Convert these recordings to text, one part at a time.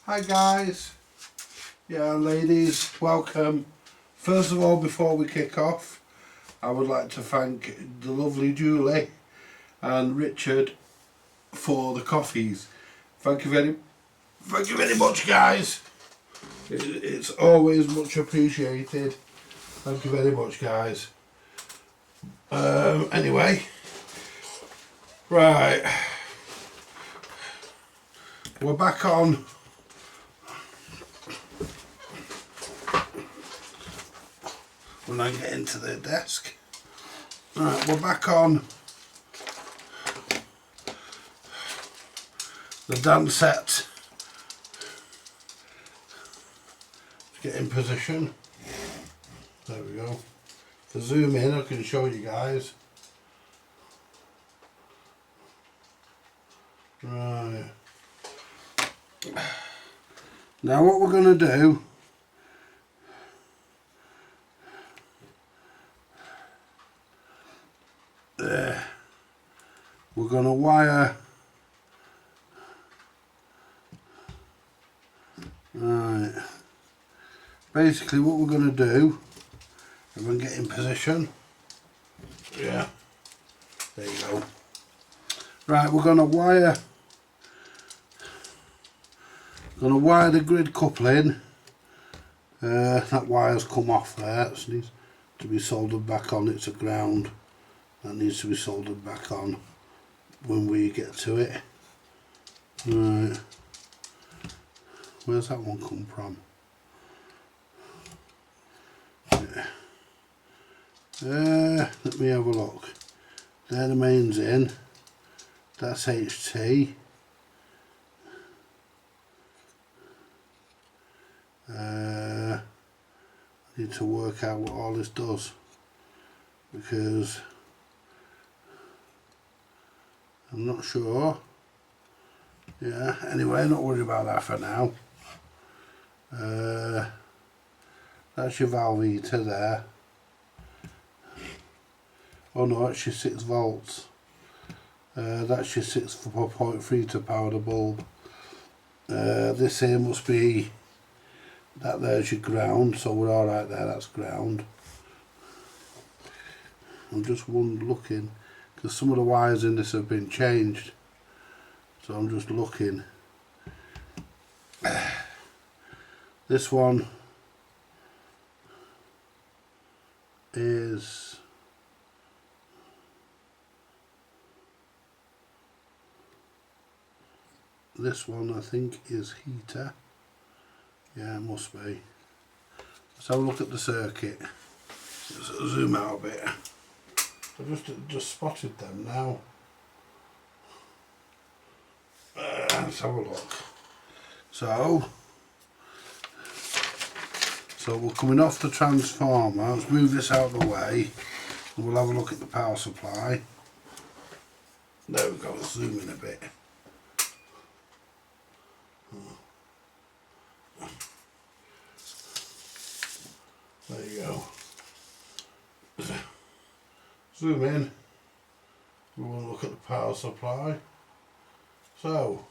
Hi guys, yeah ladies, welcome. First of all, before we kick off, I would like to thank the lovely Julie and Richard for the coffees. Thank you very much guys. It's always much appreciated. Thank you very much guys. Anyway, right, we're back on when I get into the desk. Right, we're back on the Dansette. Get in position. There we go. To zoom in, I can show you guys. Right. Now what we're going to do, we're going to wire, right, basically what we're going to do, if we can get in position, yeah, there you go. Right, we're going to wire the grid coupling. That wire's come off there, it needs to be soldered back on. It's a ground that needs to be soldered back on when we get to it. Right, where's that one come from? Let me have a look. There the mains in, that's HT. I need to work out what all this does, because I'm not sure. Yeah, anyway, not worried about that for now. That's your valve heater there. Oh no, that's your 6 volts. That's your 6.3 to power the bulb. This here must be, that there's your ground, so we're alright there, that's ground. I'm just looking, because some of the wires in this have been changed, so I'm just looking. This one is this one, I think, is heater. Yeah, it must be. Let's have a look at the circuit. Let's zoom out a bit. I just spotted them now. Let's have a look. So we're coming off the transformer. Let's move this out of the way and we'll have a look at the power supply. There we go, let's zoom in a bit. There you go. Zoom in. We want to look at the power supply. So,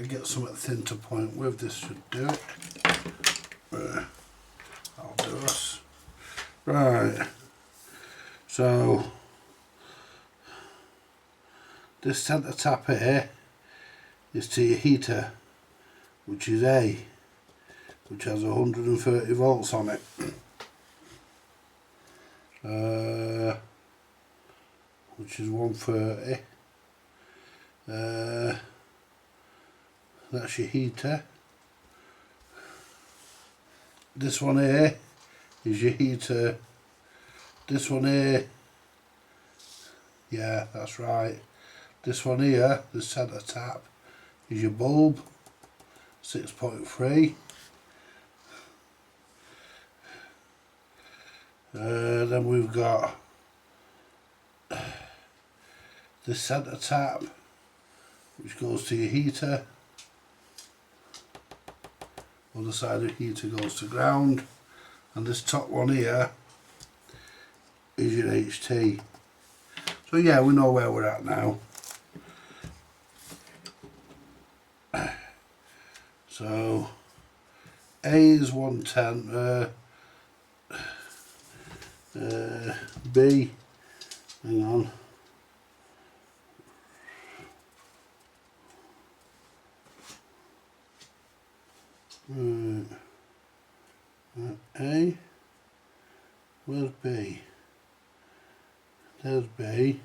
get something thin to point with. This should do it. I'll do us. Right. So, this centre tap here is to your heater, which is A, which has 130 volts on it. Which is 130. That's your heater. This one here is your heater. This one here, yeah, that's right. This one here, the centre tap, is your bulb, 6.3. Then we've got this centre tap, which goes to your heater. Other side of the heater goes to ground, and this top one here is your HT. So yeah, we know where we're at now. So A is 110, B, hang on, A, where's B? There's B,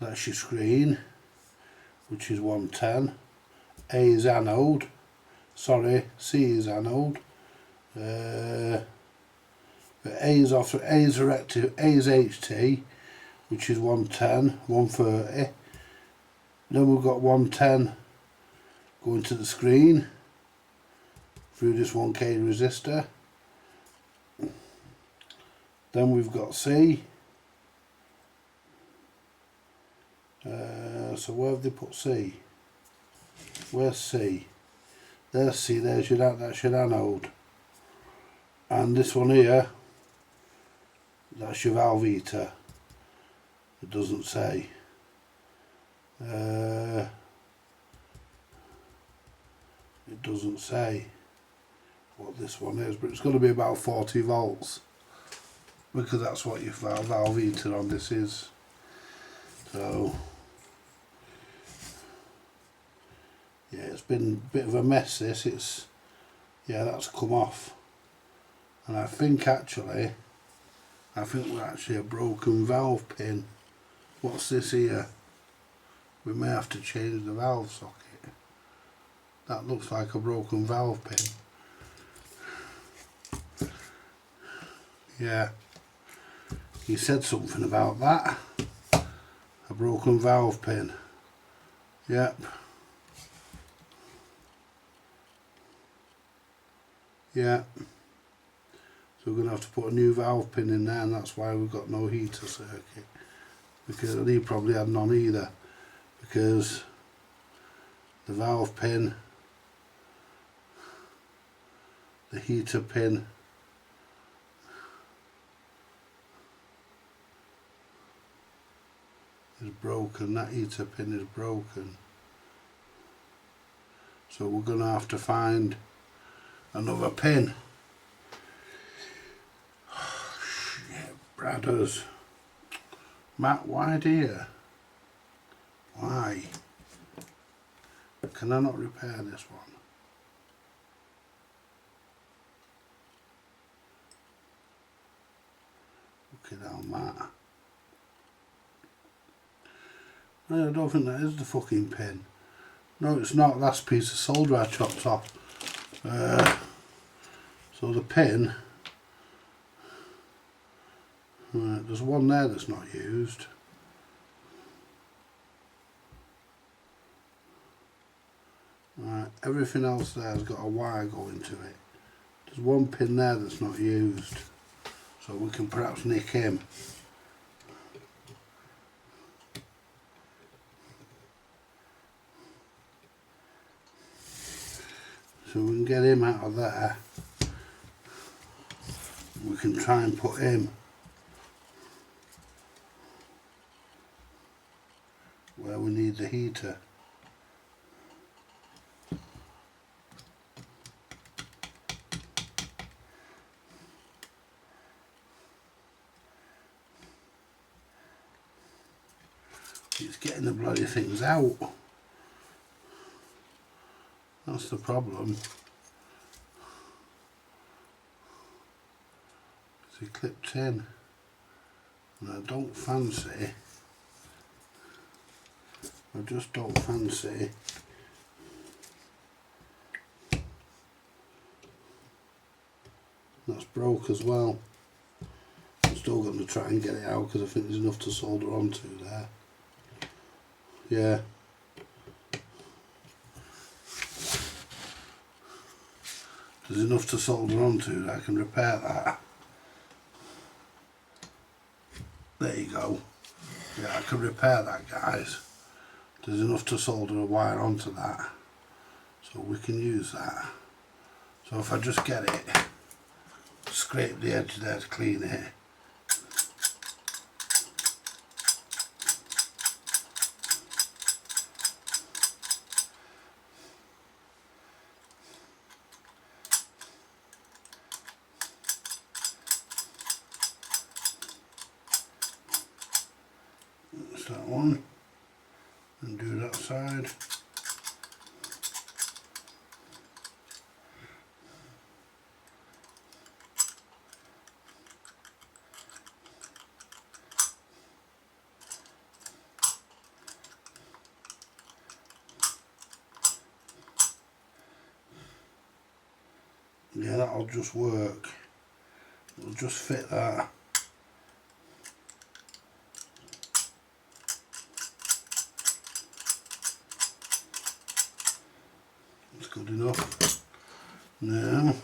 that's your screen, which is 110. A is anode, sorry, C is anode, but A is off, A is erective, A is HT, which is 110, 130. Then we've got 110 going to the screen through this 1k resistor. Then we've got C. So where have they put C? Where's C? There's C, that's your anode. And this one here, that's your valve heater. It doesn't say. It doesn't say what this one is, but it's going to be about 40 volts because that's what your valve heater on this is. So yeah, it's been a bit of a mess this. It's, yeah, that's come off, and I think we're actually a broken valve pin. What's this here? We may have to change the valve socket. That looks like a broken valve pin. Yeah, he said something about that. A broken valve pin. Yep. Yeah. So we're going to have to put a new valve pin in there, and that's why we've got no heater circuit. Because he probably had none either. Because the valve pin, the heater pin, is broken. That heater pin is broken. So we're going to have to find another pin. Oh, shit, Bradders. Matt, why dear? Why? Can I not repair this one? Look at that, Matt. I don't think that is the fucking pin. No, it's not. That's a piece of solder I chopped off. So the pin, there's one there that's not used. Everything else there has got a wire going to it. There's one pin there that's not used, so we can perhaps nick him. So we can get him out of there. We can try and put him where we need the heater. It's getting the bloody things out. That's the problem. It's clipped in, and I don't fancy. I just don't fancy. That's broke as well. I'm still going to try and get it out because I think there's enough to solder onto there. Yeah. There's enough to solder onto that I can repair that. There you go. Yeah, I can repair that, guys. There's enough to solder a wire onto that, so we can use that. So if I just get it, scrape the edge there to clean it. one and do that side. Yeah, that'll just work. It'll just fit that. That's good enough. Now,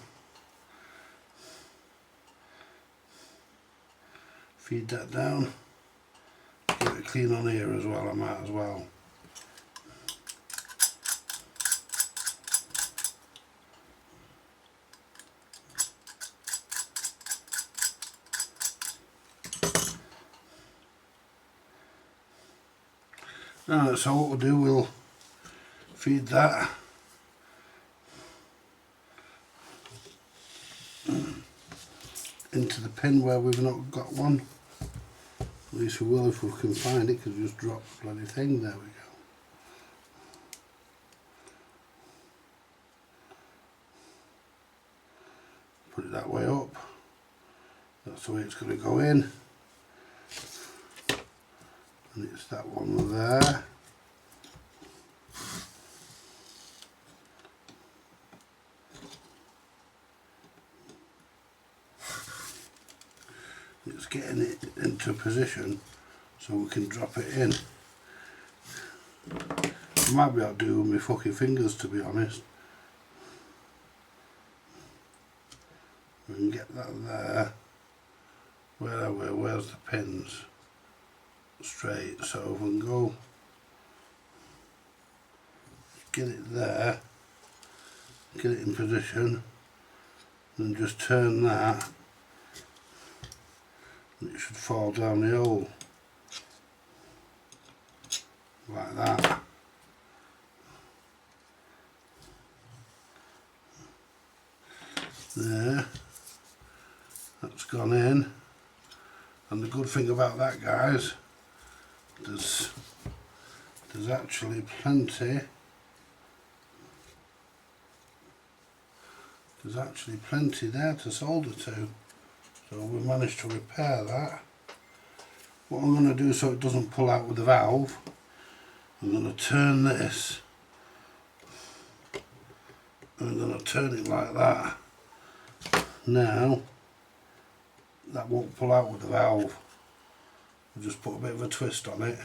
feed that down. Get it clean on here as well, I might as well. Alright, so what we'll do, we'll feed that into the pin where we've not got one. At least we will if we can find it, because we just dropped the bloody thing. There we go. Put it that way up. That's the way it's going to go in. And it's that one there. It's getting it into a position so we can drop it in. I might be able to do with my fucking fingers, to be honest. We can get that there. Where are we? Where's the pins? Straight, so we can go get it there, get it in position, and just turn that, and it should fall down the hole like that. There, that's gone in. And the good thing about that, guys, there's actually plenty. There's actually plenty there to solder to, so we managed to repair that. What I'm going to do so it doesn't pull out with the valve, I'm going to turn this. I'm going to turn it like that. Now that won't pull out with the valve. We'll just put a bit of a twist on it.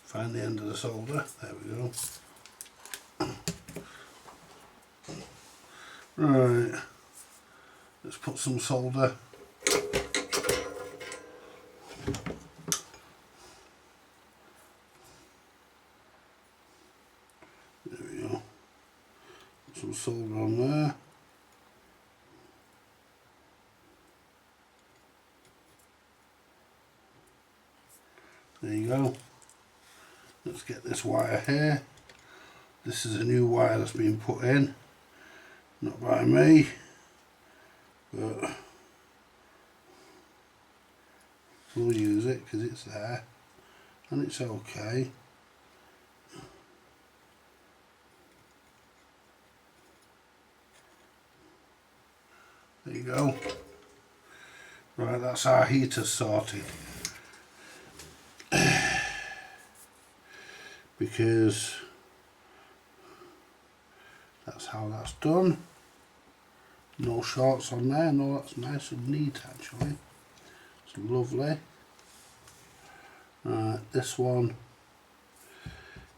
Find the end of the solder. There we go. Right. Let's put some solder. There we go. Put some solder on there. There you go. Let's get this wire here. This is a new wire that's been put in, not by me, but we'll use it because it's there and it's okay. There you go. Right, that's our heater sorted. Because that's how that's done. No shorts on there. No, that's nice and neat actually. It's lovely. This one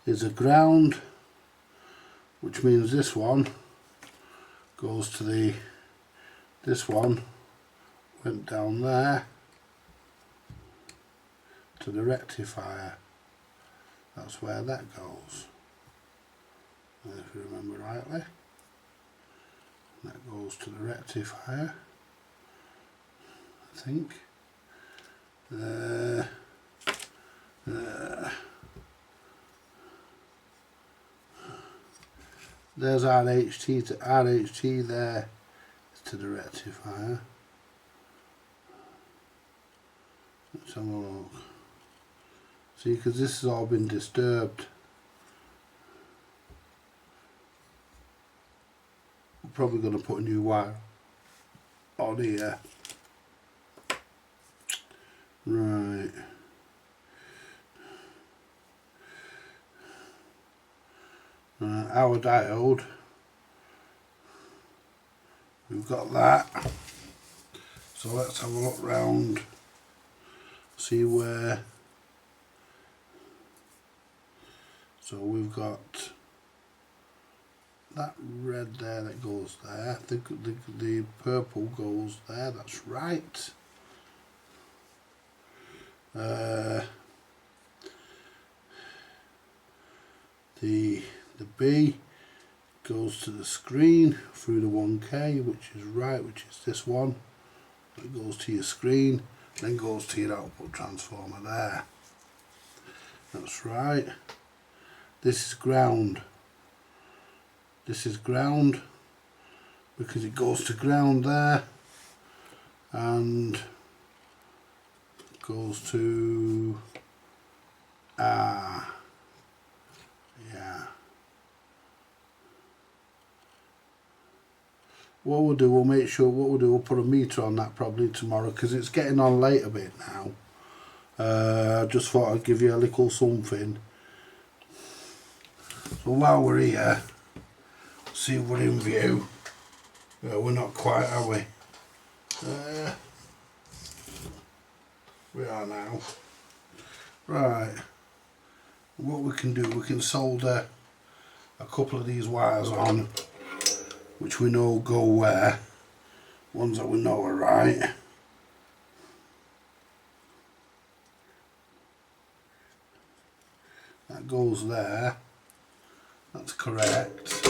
is a ground, which means this one goes to this one went down there to the rectifier. That's where that goes, if you remember rightly. That goes to the rectifier, I think. There's RHT to RHT there to the rectifier. Let's have a look. See, because this has all been disturbed. I'm probably going to put a new wire on here. Right. Our diode, we've got that. So let's have a look round, see where. So we've got that red there that goes there. The purple goes there. That's right. The B goes to the screen through the 1K, which is right, which is this one. It goes to your screen, then goes to your output transformer there. That's right. This is ground. This is ground because it goes to ground there and goes to yeah. What we'll do, we'll put a meter on that probably tomorrow because it's getting on late a bit now. I just thought I'd give you a little something. So while we're here, see if we're in view. We're not quite, are we? We are now. Right. What we can do, we can solder a couple of these wires on, which we know go where. Ones that we know are right. That goes there. That's correct.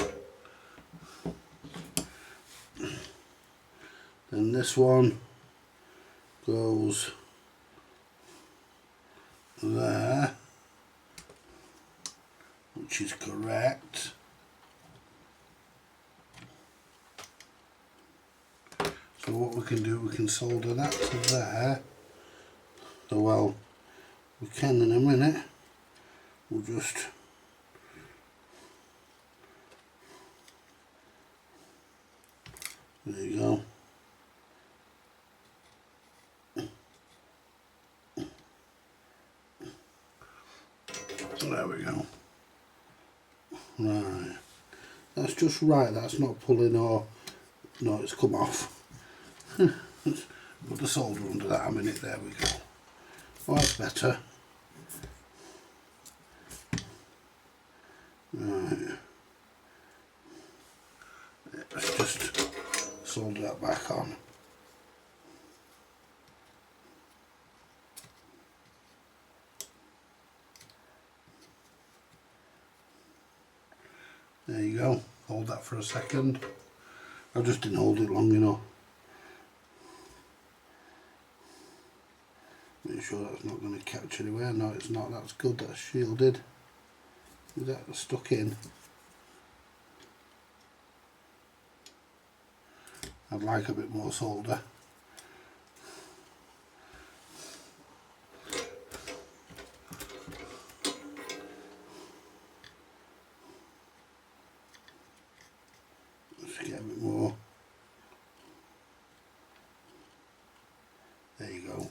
Then this one goes there, which is correct. So what we can do, we can solder that to there. So well, we can in a minute. We'll just there you go. There we go. Right. That's just right, that's not pulling or no, it's come off. Put the solder under that a minute, there we go. Oh, that's better. Right. Let's just solder that back on. There you go. Hold that for a second. I just didn't hold it long enough. Make sure that's not going to catch anywhere. No, it's not. That's good. That's shielded. Is that stuck in? I'd like a bit more solder. Let's get a bit more. There you go.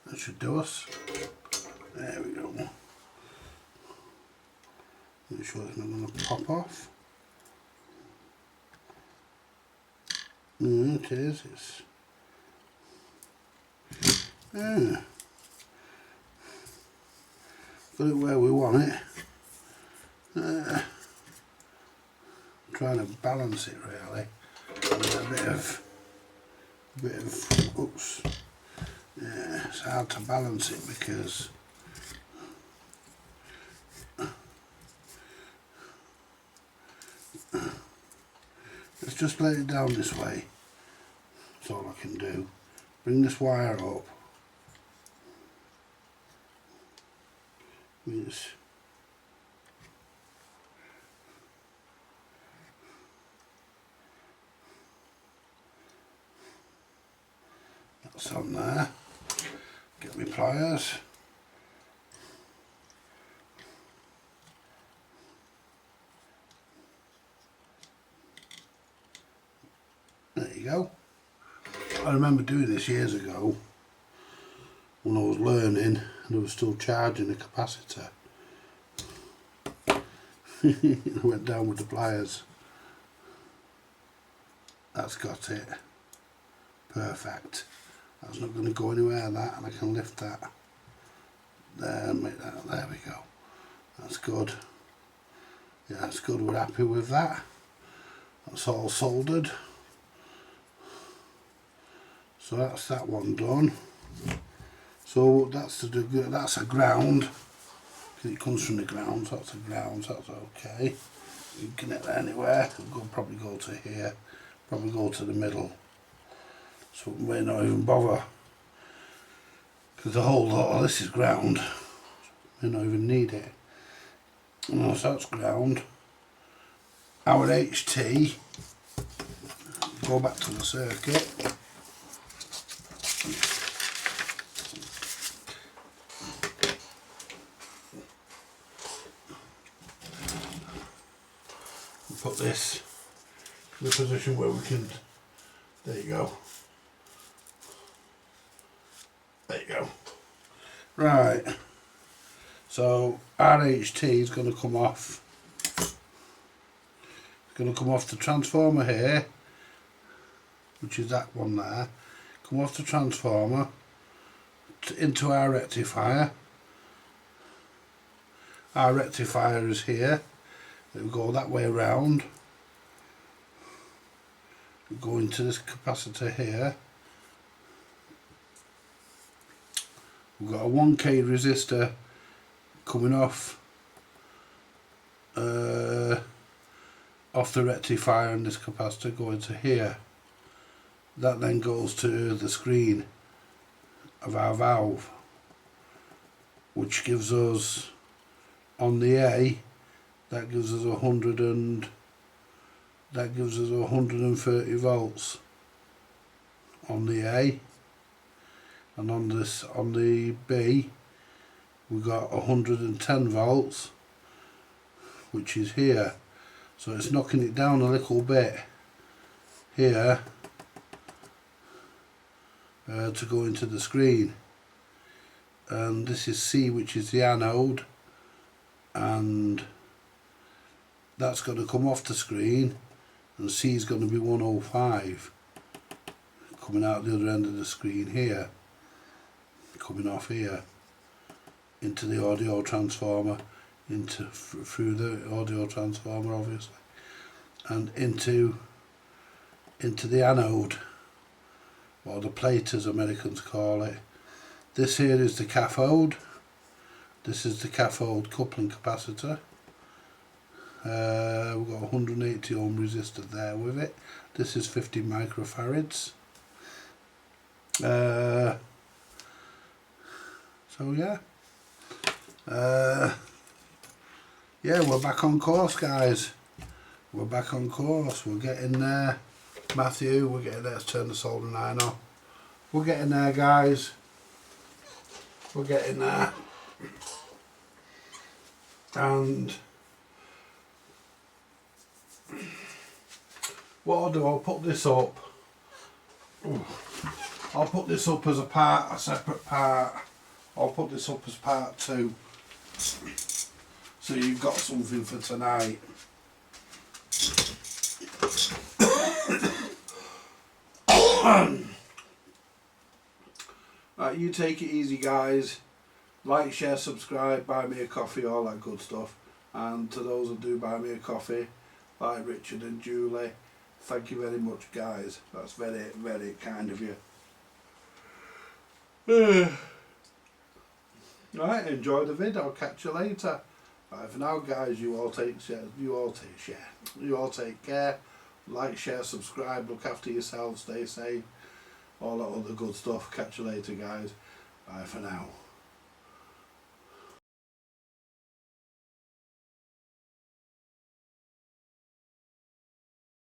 That should do us. There we go. Make sure it's not going to pop off. It is. It's got it where we want it. Trying to balance it really. With a bit of oops. Yeah, it's hard to balance it because let's just lay it down this way That's all I can do. Bring this wire up. Yes. That's on there. Get my pliers. There you go. I remember doing this years ago when I was learning and I was still charging a capacitor. I went down with the pliers. That's got it. Perfect. That's not going to go anywhere, that, and I can lift that. There, make that, there we go. That's good. Yeah, that's good, we're happy with that. That's all soldered. So that's that one done. So that's a ground. It comes from the ground, so that's a ground, so that's okay. You can connect that anywhere. It'll probably go to here, probably go to the middle. So we may not even bother, because the whole lot of this is ground. May not even need it. So that's ground. Our HT, go back to the circuit. Put this in the position where we can, there you go. There you go. Right, so RHT is going to come off. It's going to come off the transformer here, which is that one there. Come off the transformer into our rectifier. Our rectifier is here. It will go that way around. We go into this capacitor here. We've got a 1k resistor coming off off the rectifier and this capacitor going to here. That then goes to the screen of our valve, which gives us on the A, that gives us 130 volts on the A, and on the B we got 110 volts, which is here. So it's knocking it down a little bit here to go into the screen. And this is C, which is the anode, and that's going to come off the screen, and C is going to be 105 coming out the other end of the screen here, coming off here into the audio transformer, through the audio transformer obviously, and into the anode, or the plate as Americans call it. This here is the cathode. This is the cathode coupling capacitor. We've got 180 ohm resistor there with it. This is 50 microfarads. So yeah. Yeah, we're back on course, guys. We're back on course. We're getting there. Matthew, we're getting there. Let's turn the soldering iron off. We're getting there, guys. We're getting there. And what I'll do, I'll put this up. I'll put this up as a separate part. I'll put this up as part 2. So you've got something for tonight. Right, you take it easy, guys. Like, share, subscribe, buy me a coffee, all that good stuff. And to those who do buy me a coffee, like Richard and Julie, thank you very much, guys. That's very, very kind of you. Right, enjoy the vid. I'll catch you later. Bye for now, guys. You all take care. Like, share, subscribe, look after yourselves, stay safe. all that other good stuff. Catch you later, guys. Bye for now.